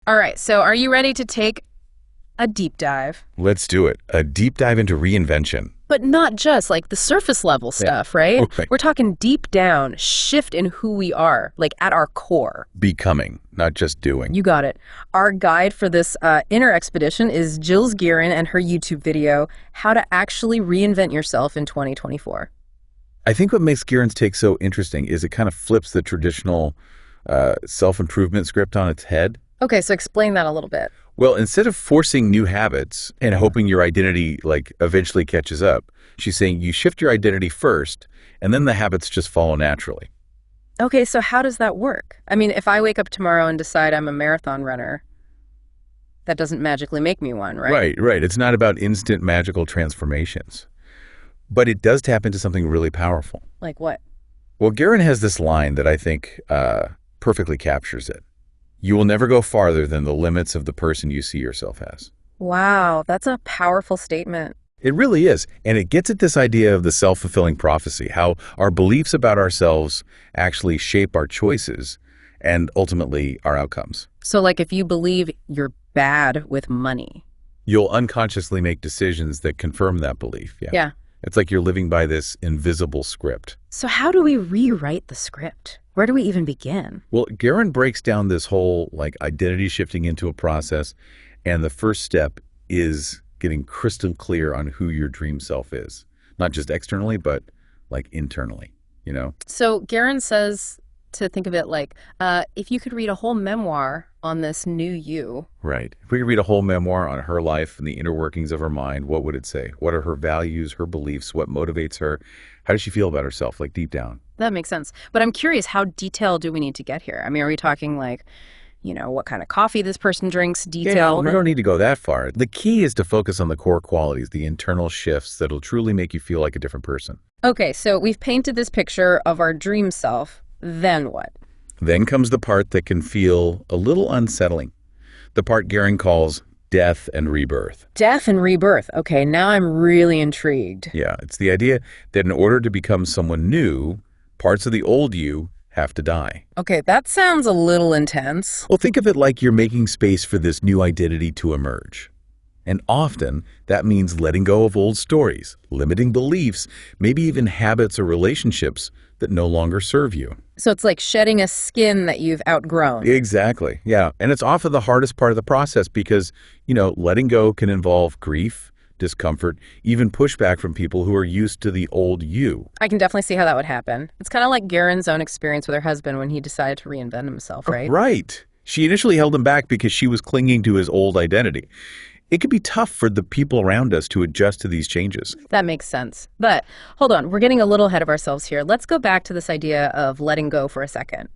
All right, so are you ready to take a deep dive? Let's do it. A deep dive into reinvention. But not just like the surface level stuff, right? Okay. We're talking deep down, shift in who we are, like at our core. Becoming, not just doing. You got it. Our guide for this inner expedition is Jill Gearin and her YouTube video, How to Actually Reinvent Yourself in 2024. I think what makes Gearin's take so interesting is it kind of flips the traditional self-improvement script on its head. Okay, so explain that a little bit. Well, instead of forcing new habits and hoping your identity eventually catches up, she's saying you shift your identity first and then the habits just follow naturally. Okay, so how does that work? I mean, if I wake up tomorrow and decide I'm a marathon runner, that doesn't magically make me one, right? Right. It's not about instant magical transformations. But it does tap into something really powerful. Like what? Well, Gearin has this line that I think perfectly captures it. You will never go farther than the limits of the person you see yourself as. Wow, that's a powerful statement. It really is. And it gets at this idea of the self-fulfilling prophecy, how our beliefs about ourselves actually shape our choices and ultimately our outcomes. So like if you believe you're bad with money. You'll unconsciously make decisions that confirm that belief. Yeah. It's like you're living by this invisible script. So how do we rewrite the script? Where do we even begin? Well, Gearin breaks down this whole identity shifting into a process. And the first step is getting crystal clear on who your dream self is. Not just externally, but internally, So Gearin says to think of it like, if you could read a whole memoir on this new you. Right. If we could read a whole memoir on her life and the inner workings of her mind, what would it say? What are her values, her beliefs? What motivates her? How does she feel about herself, deep down? That makes sense. But I'm curious, how detailed do we need to get here? I mean, are we talking what kind of coffee this person drinks, detail? We don't need to go that far. The key is to focus on the core qualities, the internal shifts that'll truly make you feel like a different person. Okay, so we've painted this picture of our dream self. Then what? Then comes the part that can feel a little unsettling. The part Gearin calls death and rebirth. Death and rebirth. Okay, now I'm really intrigued. Yeah, it's the idea that in order to become someone new, parts of the old you have to die. Okay, that sounds a little intense. Well, think of it like you're making space for this new identity to emerge. And often, that means letting go of old stories, limiting beliefs, maybe even habits or relationships that no longer serve you. So it's like shedding a skin that you've outgrown. Exactly, yeah. And it's often the hardest part of the process because, letting go can involve grief, discomfort, even pushback from people who are used to the old you. I can definitely see how that would happen. It's kind of like Gearin's own experience with her husband when he decided to reinvent himself, right? Right. She initially held him back because she was clinging to his old identity. It can be tough for the people around us to adjust to these changes. That makes sense. But hold on, we're getting a little ahead of ourselves here. Let's go back to this idea of letting go for a second.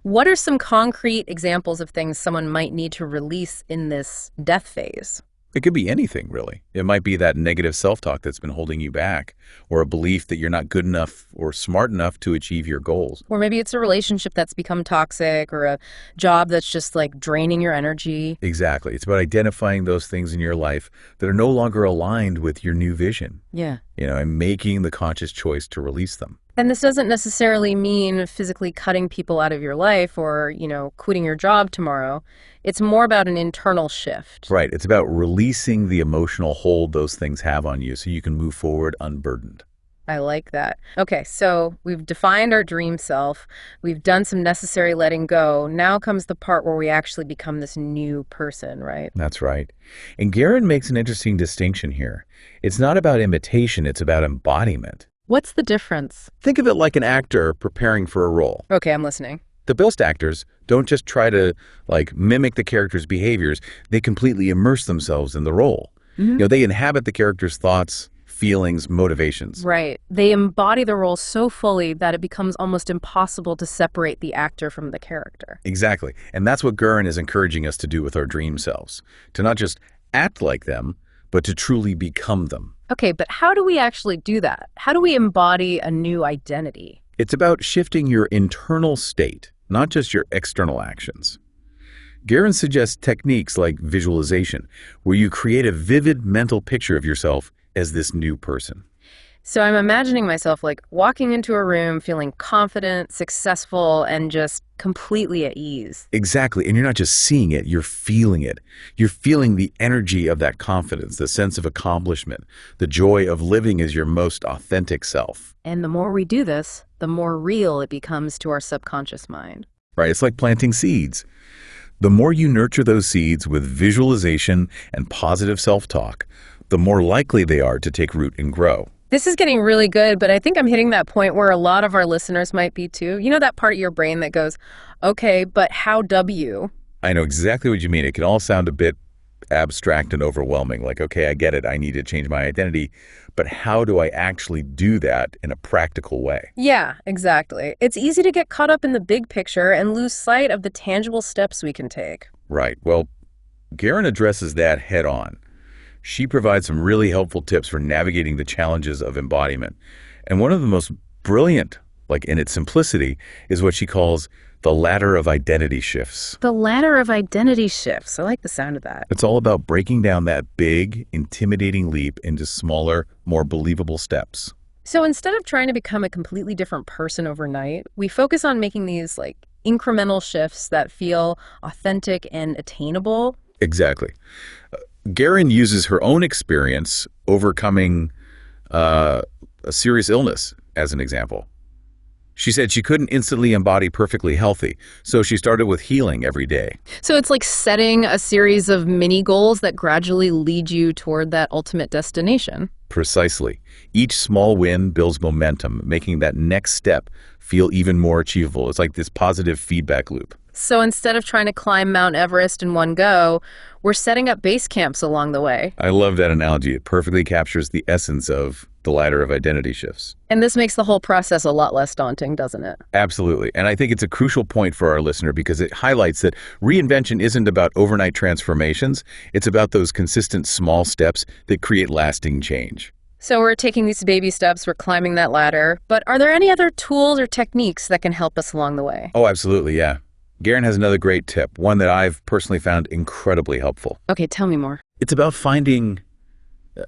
What are some concrete examples of things someone might need to release in this death phase? It could be anything, really. It might be that negative self-talk that's been holding you back, or a belief that you're not good enough or smart enough to achieve your goals. Or maybe it's a relationship that's become toxic, or a job that's just draining your energy. Exactly. It's about identifying those things in your life that are no longer aligned with your new vision. Yeah. And making the conscious choice to release them. And this doesn't necessarily mean physically cutting people out of your life or, quitting your job tomorrow. It's more about an internal shift. Right. It's about releasing the emotional hold those things have on you so you can move forward unburdened. I like that. Okay, so we've defined our dream self. We've done some necessary letting go. Now comes the part where we actually become this new person, right? That's right. And Gearin makes an interesting distinction here. It's not about imitation, it's about embodiment. What's the difference? Think of it like an actor preparing for a role. Okay, I'm listening. The best actors don't just try to mimic the character's behaviors. They completely immerse themselves in the role. Mm-hmm. They inhabit the character's thoughts, feelings, motivations. Right. They embody the role so fully that it becomes almost impossible to separate the actor from the character. Exactly. And that's what Gearin is encouraging us to do with our dream selves. To not just act like them, but to truly become them. Okay, but how do we actually do that? How do we embody a new identity? It's about shifting your internal state, not just your external actions. Gearin suggests techniques like visualization, where you create a vivid mental picture of yourself as this new person. So I'm imagining myself like walking into a room feeling confident, successful, and just completely at ease. Exactly. And you're not just seeing it, you're feeling it. You're feeling the energy of that confidence, the sense of accomplishment, the joy of living as your most authentic self. And the more we do this, the more real it becomes to our subconscious mind. Right? It's like planting seeds. The more you nurture those seeds with visualization and positive self-talk, the more likely they are to take root and grow. This is getting really good, but I think I'm hitting that point where a lot of our listeners might be too. You know that part of your brain that goes, okay, but how W? I know exactly what you mean. It can all sound a bit abstract and overwhelming. Like, okay, I get it. I need to change my identity. But how do I actually do that in a practical way? Yeah, exactly. It's easy to get caught up in the big picture and lose sight of the tangible steps we can take. Right. Well, Garen addresses that head on. She provides some really helpful tips for navigating the challenges of embodiment. And one of the most brilliant, like in its simplicity, is what she calls the ladder of identity shifts. The ladder of identity shifts. I like the sound of that. It's all about breaking down that big, intimidating leap into smaller, more believable steps. So instead of trying to become a completely different person overnight, we focus on making these like incremental shifts that feel authentic and attainable. Exactly. Garen uses her own experience overcoming a serious illness as an example. She said she couldn't instantly embody perfectly healthy, so she started with healing every day. So it's like setting a series of mini goals that gradually lead you toward that ultimate destination. Precisely. Each small win builds momentum, making that next step feel even more achievable. It's like this positive feedback loop. So instead of trying to climb Mount Everest in one go, we're setting up base camps along the way. I love that analogy. It perfectly captures the essence of the ladder of identity shifts. And this makes the whole process a lot less daunting, doesn't it? Absolutely. And I think it's a crucial point for our listener because it highlights that reinvention isn't about overnight transformations. It's about those consistent small steps that create lasting change. So we're taking these baby steps, we're climbing that ladder, but are there any other tools or techniques that can help us along the way? Oh, absolutely, yeah. Garen has another great tip, one that I've personally found incredibly helpful. Okay, tell me more. It's about finding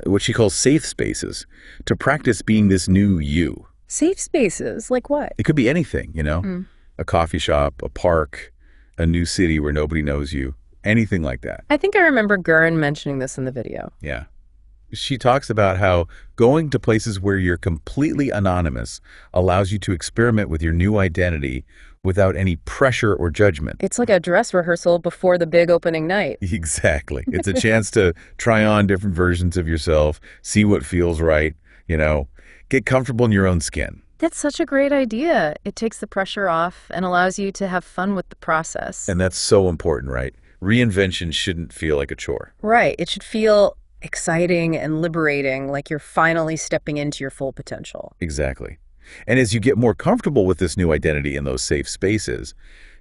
what she calls safe spaces to practice being this new you. Safe spaces? Like what? It could be anything, you know, a coffee shop, a park, a new city where nobody knows you, anything like that. I think I remember Garen mentioning this in the video. Yeah. She talks about how going to places where you're completely anonymous allows you to experiment with your new identity without any pressure or judgment. It's like a dress rehearsal before the big opening night. Exactly. It's a chance to try on different versions of yourself, see what feels right, you know, get comfortable in your own skin. That's such a great idea. It takes the pressure off and allows you to have fun with the process. And that's so important, right? Reinvention shouldn't feel like a chore. Right. It should feel exciting and liberating, like you're finally stepping into your full potential. Exactly. And as you get more comfortable with this new identity in those safe spaces,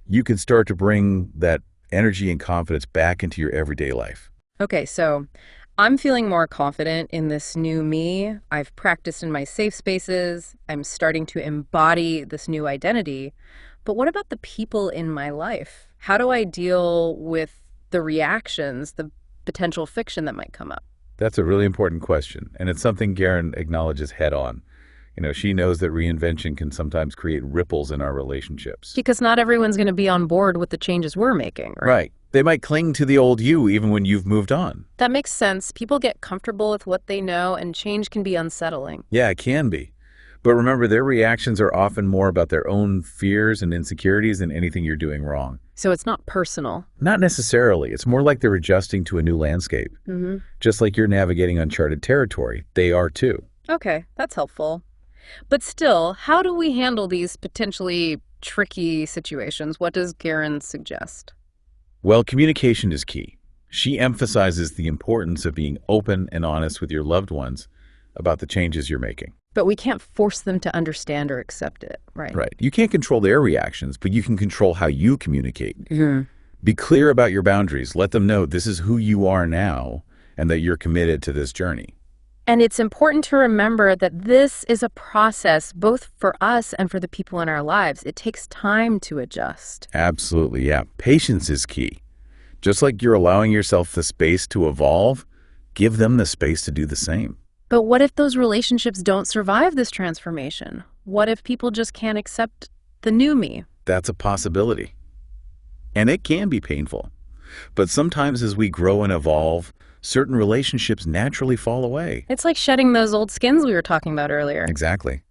you can start to bring that energy and confidence back into your everyday life. Okay, so I'm feeling more confident in this new me. I've practiced in my safe spaces. I'm starting to embody this new identity. But what about the people in my life? How do I deal with the reactions, the potential fiction that might come up? That's a really important question, and it's something Garen acknowledges head on. You know, she knows that reinvention can sometimes create ripples in our relationships. Because not everyone's going to be on board with the changes we're making, right? Right. They might cling to the old you even when you've moved on. That makes sense. People get comfortable with what they know, and change can be unsettling. Yeah, it can be. But remember, their reactions are often more about their own fears and insecurities than anything you're doing wrong. So it's not personal. Not necessarily. It's more like they're adjusting to a new landscape. Just like you're navigating uncharted territory, they are too. Okay, that's helpful. But still, how do we handle these potentially tricky situations? What does Garen suggest? Well, communication is key. She emphasizes the importance of being open and honest with your loved ones about the changes you're making. But we can't force them to understand or accept it, right? Right. You can't control their reactions, but you can control how you communicate. Be clear about your boundaries. Let them know this is who you are now and that you're committed to this journey. And it's important to remember that this is a process both for us and for the people in our lives. It takes time to adjust. Absolutely, yeah. Patience is key. Just like you're allowing yourself the space to evolve, give them the space to do the same. But what if those relationships don't survive this transformation? What if people just can't accept the new me? That's a possibility. And it can be painful. But sometimes as we grow and evolve, certain relationships naturally fall away. It's like shedding those old skins we were talking about earlier. Exactly.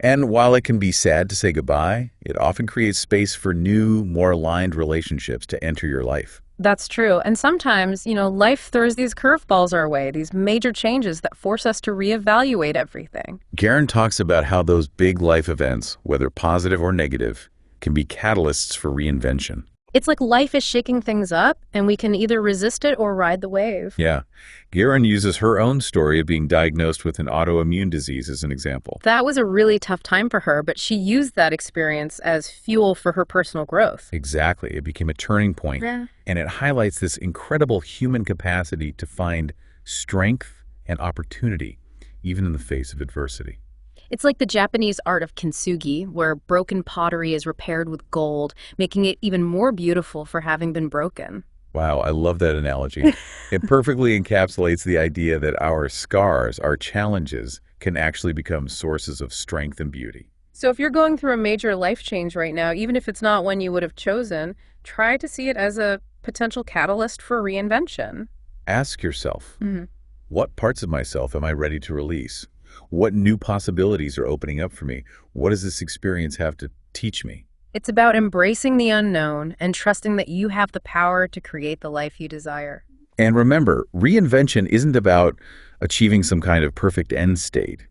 And while it can be sad to say goodbye, it often creates space for new, more aligned relationships to enter your life. That's true. And sometimes, life throws these curveballs our way, these major changes that force us to reevaluate everything. Garen talks about how those big life events, whether positive or negative, can be catalysts for reinvention. It's like life is shaking things up, and we can either resist it or ride the wave. Yeah. Garen uses her own story of being diagnosed with an autoimmune disease as an example. That was a really tough time for her, but she used that experience as fuel for her personal growth. Exactly. It became a turning point. Yeah. And it highlights this incredible human capacity to find strength and opportunity, even in the face of adversity. It's like the Japanese art of kintsugi, where broken pottery is repaired with gold, making it even more beautiful for having been broken. Wow, I love that analogy. It perfectly encapsulates the idea that our scars, our challenges, can actually become sources of strength and beauty. So if you're going through a major life change right now, even if it's not one you would have chosen, try to see it as a potential catalyst for reinvention. Ask yourself, what parts of myself am I ready to release? What new possibilities are opening up for me? What does this experience have to teach me? It's about embracing the unknown and trusting that you have the power to create the life you desire. And remember, reinvention isn't about achieving some kind of perfect end state.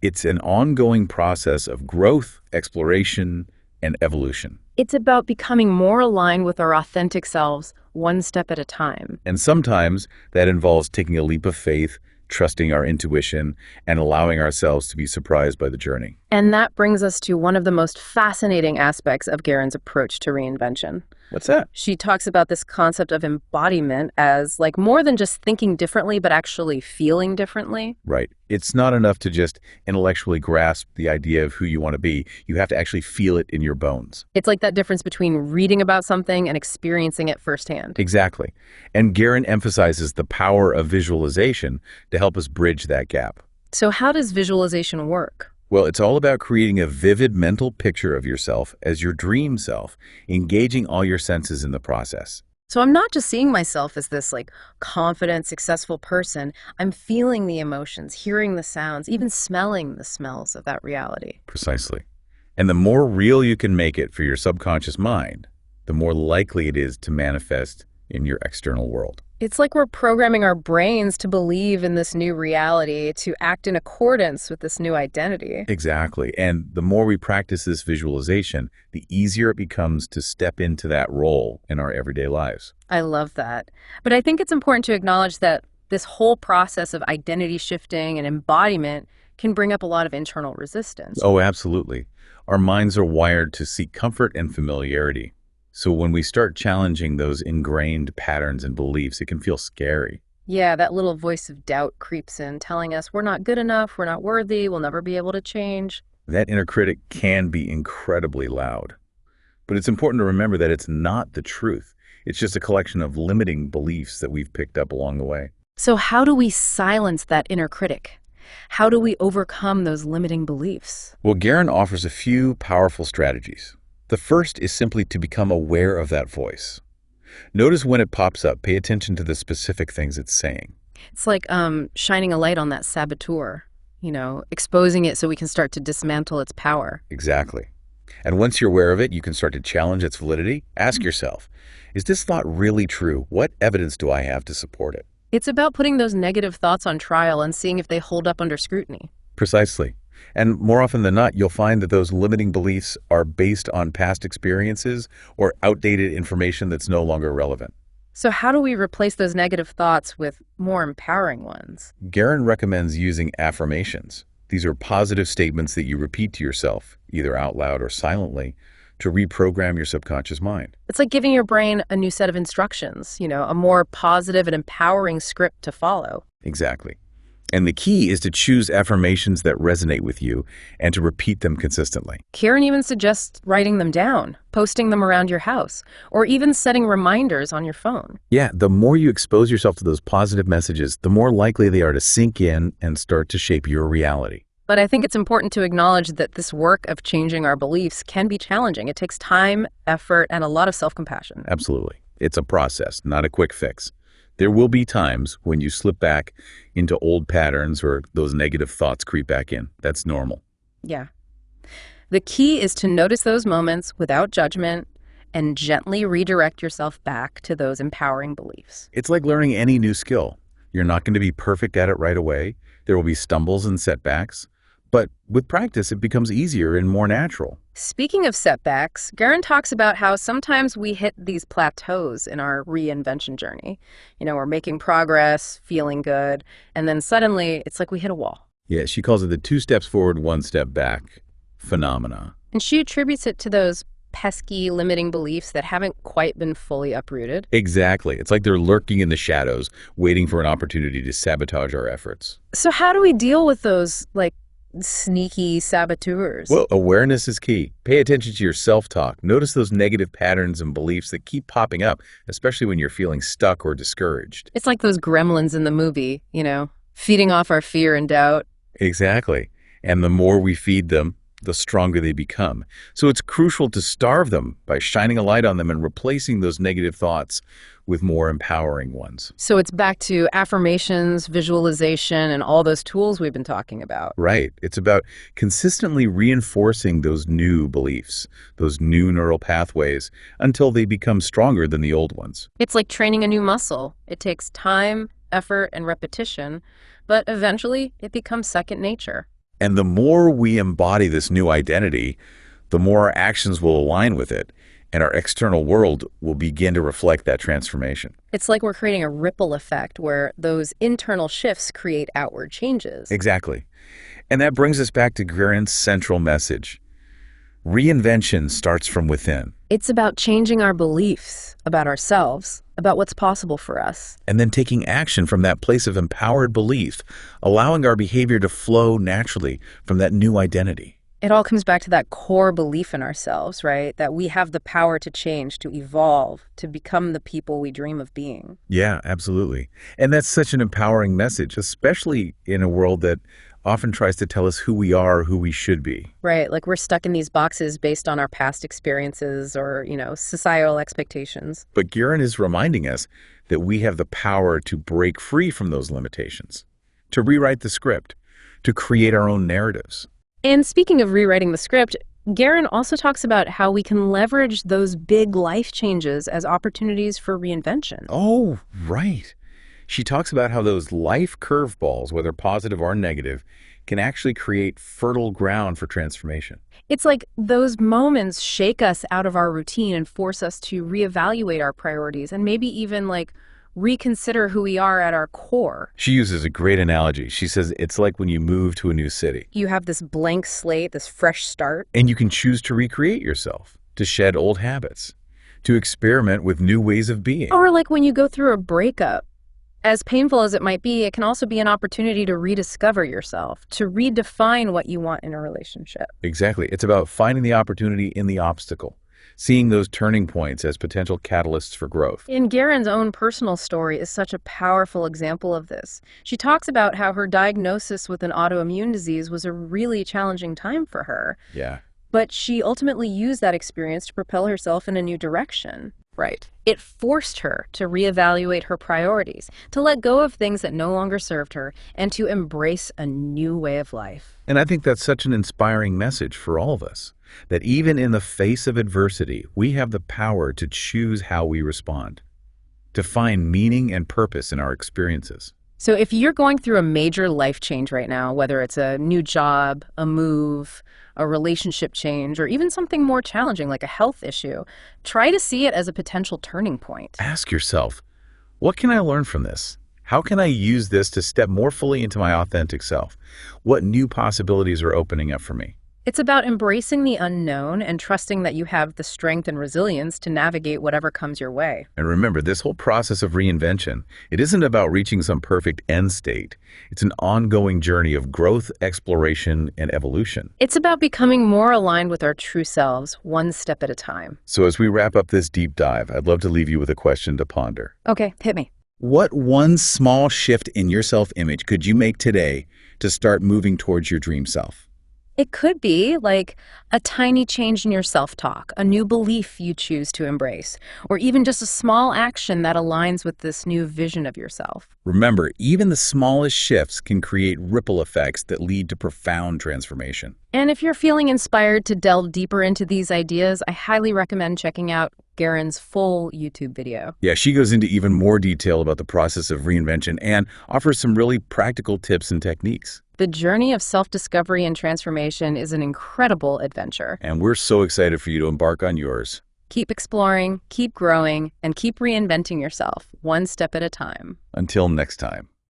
It's an ongoing process of growth, exploration, and evolution. It's about becoming more aligned with our authentic selves, one step at a time. And sometimes that involves taking a leap of faith, trusting our intuition, and allowing ourselves to be surprised by the journey. And that brings us to one of the most fascinating aspects of Garen's approach to reinvention. What's that? She talks about this concept of embodiment as like more than just thinking differently, but actually feeling differently. Right. It's not enough to just intellectually grasp the idea of who you want to be. You have to actually feel it in your bones. It's like that difference between reading about something and experiencing it firsthand. Exactly. And Garen emphasizes the power of visualization to help us bridge that gap. So how does visualization work? Well, it's all about creating a vivid mental picture of yourself as your dream self, engaging all your senses in the process. So I'm not just seeing myself as this like confident, successful person. I'm feeling the emotions, hearing the sounds, even smelling the smells of that reality. Precisely. And the more real you can make it for your subconscious mind, the more likely it is to manifest in your external world. It's like we're programming our brains to believe in this new reality, to act in accordance with this new identity. Exactly. And the more we practice this visualization, the easier it becomes to step into that role in our everyday lives. I love that. But I think it's important to acknowledge that this whole process of identity shifting and embodiment can bring up a lot of internal resistance. Oh, absolutely. Our minds are wired to seek comfort and familiarity. So when we start challenging those ingrained patterns and beliefs, it can feel scary. Yeah, that little voice of doubt creeps in, telling us we're not good enough, we're not worthy, we'll never be able to change. That inner critic can be incredibly loud. But it's important to remember that it's not the truth. It's just a collection of limiting beliefs that we've picked up along the way. So how do we silence that inner critic? How do we overcome those limiting beliefs? Well, Garen offers a few powerful strategies. The first is simply to become aware of that voice. Notice when it pops up. Pay attention to the specific things it's saying. It's like shining a light on that saboteur, exposing it so we can start to dismantle its power. Exactly. And once you're aware of it, you can start to challenge its validity. Ask yourself, is this thought really true? What evidence do I have to support it? It's about putting those negative thoughts on trial and seeing if they hold up under scrutiny. Precisely. And more often than not, you'll find that those limiting beliefs are based on past experiences or outdated information that's no longer relevant. So how do we replace those negative thoughts with more empowering ones? Garen recommends using affirmations. These are positive statements that you repeat to yourself, either out loud or silently, to reprogram your subconscious mind. It's like giving your brain a new set of instructions, a more positive and empowering script to follow. Exactly. And the key is to choose affirmations that resonate with you and to repeat them consistently. Karen even suggests writing them down, posting them around your house, or even setting reminders on your phone. Yeah, the more you expose yourself to those positive messages, the more likely they are to sink in and start to shape your reality. But I think it's important to acknowledge that this work of changing our beliefs can be challenging. It takes time, effort, and a lot of self-compassion. Absolutely. It's a process, not a quick fix. There will be times when you slip back into old patterns or those negative thoughts creep back in. That's normal. Yeah. The key is to notice those moments without judgment and gently redirect yourself back to those empowering beliefs. It's like learning any new skill. You're not going to be perfect at it right away. There will be stumbles and setbacks. But with practice, it becomes easier and more natural. Speaking of setbacks, Garen talks about how sometimes we hit these plateaus in our reinvention journey. We're making progress, feeling good, and then suddenly it's like we hit a wall. Yeah, she calls it the 2 steps forward, 1 step back phenomena. And she attributes it to those pesky limiting beliefs that haven't quite been fully uprooted. Exactly. It's like they're lurking in the shadows, waiting for an opportunity to sabotage our efforts. So how do we deal with those, sneaky saboteurs? Well, awareness is key. Pay attention to your self-talk. Notice those negative patterns and beliefs that keep popping up, especially when you're feeling stuck or discouraged. It's like those gremlins in the movie, feeding off our fear and doubt. Exactly. And the more we feed them, the stronger they become. So it's crucial to starve them by shining a light on them and replacing those negative thoughts with more empowering ones. So it's back to affirmations, visualization, and all those tools we've been talking about. Right. It's about consistently reinforcing those new beliefs, those new neural pathways, until they become stronger than the old ones. It's like training a new muscle. It takes time, effort, and repetition, but eventually it becomes second nature. And the more we embody this new identity, the more our actions will align with it, and our external world will begin to reflect that transformation. It's like we're creating a ripple effect where those internal shifts create outward changes. Exactly. And that brings us back to Garen's central message. Reinvention starts from within. It's about changing our beliefs about ourselves, about what's possible for us. And then taking action from that place of empowered belief, allowing our behavior to flow naturally from that new identity. It all comes back to that core belief in ourselves, right? That we have the power to change, to evolve, to become the people we dream of being. Yeah, absolutely. And that's such an empowering message, especially in a world that often tries to tell us who we are, who we should be. Right, like we're stuck in these boxes based on our past experiences or, societal expectations. But Garen is reminding us that we have the power to break free from those limitations, to rewrite the script, to create our own narratives. And speaking of rewriting the script, Garen also talks about how we can leverage those big life changes as opportunities for reinvention. Oh, right. She talks about how those life curveballs, whether positive or negative, can actually create fertile ground for transformation. It's like those moments shake us out of our routine and force us to reevaluate our priorities and maybe even reconsider who we are at our core. She uses a great analogy. She says it's like when you move to a new city. You have this blank slate, this fresh start. And you can choose to recreate yourself, to shed old habits, to experiment with new ways of being. Or like when you go through a breakup. As painful as it might be, it can also be an opportunity to rediscover yourself, to redefine what you want in a relationship. Exactly. It's about finding the opportunity in the obstacle, seeing those turning points as potential catalysts for growth. And Garen's own personal story is such a powerful example of this. She talks about how her diagnosis with an autoimmune disease was a really challenging time for her. Yeah. But she ultimately used that experience to propel herself in a new direction. Right. It forced her to reevaluate her priorities, to let go of things that no longer served her, and to embrace a new way of life. And I think that's such an inspiring message for all of us, that even in the face of adversity, we have the power to choose how we respond, to find meaning and purpose in our experiences. So if you're going through a major life change right now, whether it's a new job, a move, a relationship change, or even something more challenging like a health issue, try to see it as a potential turning point. Ask yourself, what can I learn from this? How can I use this to step more fully into my authentic self? What new possibilities are opening up for me? It's about embracing the unknown and trusting that you have the strength and resilience to navigate whatever comes your way. And remember, this whole process of reinvention, it isn't about reaching some perfect end state. It's an ongoing journey of growth, exploration, and evolution. It's about becoming more aligned with our true selves, one step at a time. So as we wrap up this deep dive, I'd love to leave you with a question to ponder. Okay, hit me. What one small shift in your self-image could you make today to start moving towards your dream self? It could be like a tiny change in your self-talk, a new belief you choose to embrace, or even just a small action that aligns with this new vision of yourself. Remember, even the smallest shifts can create ripple effects that lead to profound transformation. And if you're feeling inspired to delve deeper into these ideas, I highly recommend checking out Garen's full YouTube video. Yeah, she goes into even more detail about the process of reinvention and offers some really practical tips and techniques. The journey of self-discovery and transformation is an incredible adventure. And we're so excited for you to embark on yours. Keep exploring, keep growing, and keep reinventing yourself, one step at a time. Until next time.